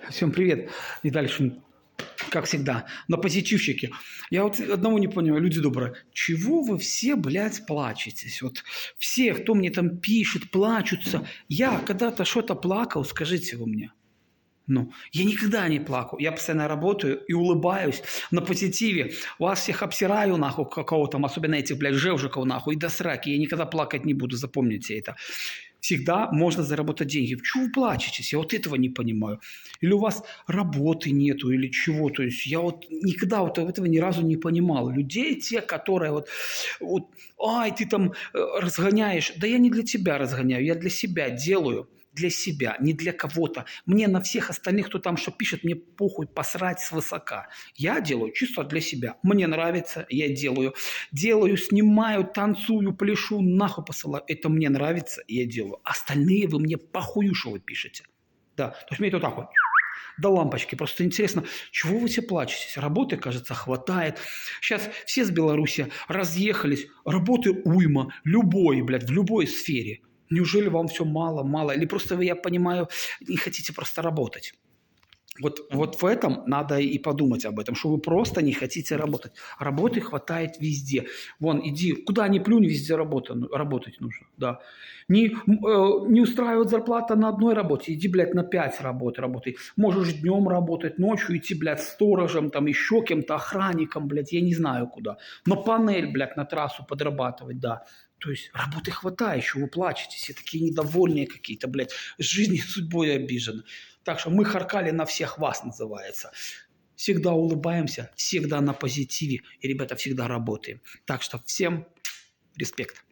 Всем привет. И дальше, как всегда, на позитивчике. Я вот одного не понимаю, люди добрые. Чего вы все, блядь, плачетесь? Вот все, кто мне там пишет, плачутся. Я когда-то что-то плакал, скажите вы мне. Ну, я никогда не плакал. Я постоянно работаю и улыбаюсь на позитиве. Вас всех обсираю, нахуй, какого там, особенно этих, блядь, жевжиков, нахуй, и до сраки. Я никогда плакать не буду, запомните это. Всегда можно заработать деньги. Чего вы плачетесь? Я вот этого не понимаю. Или у вас работы нету, или чего. То есть я вот никогда вот этого ни разу не понимал. Людей, те, которые вот ай, ты там разгоняешь. Да я не для тебя разгоняю, я для себя делаю. Для себя, не для кого-то. Мне на всех остальных, кто там что пишет, мне похуй, посрать свысока. Я делаю чисто для себя. Мне нравится, я делаю. Делаю, снимаю, танцую, пляшу, нахуй посылаю. Это мне нравится, я делаю. Остальные вы мне похую, что вы пишете. Да, то есть мне это вот так вот до лампочки. Просто интересно, чего вы все плачетесь? Работы, кажется, хватает. Сейчас все с Беларуси разъехались. Работы уйма. Любой, блядь, в любой сфере. Неужели вам все мало, мало? Или просто вы, я понимаю, не хотите просто работать? Вот в этом надо и подумать об этом, что вы просто не хотите работать. Работы хватает везде. Вон, иди, куда ни плюнь, везде работать нужно. Да. Не устраивает зарплата на одной работе, иди, блядь, на 5 работ работай. Можешь днем работать, ночью идти, блядь, сторожем, там еще кем-то, охранником, блядь, я не знаю куда. На панель, блядь, на трассу подрабатывать, да. То есть работы хватает, еще вы плачете, все такие недовольные какие-то, блядь, жизнью, судьбой обижены. Так что мы харкали на всех вас, называется. Всегда улыбаемся, всегда на позитиве. И, ребята, всегда работаем. Так что всем респект.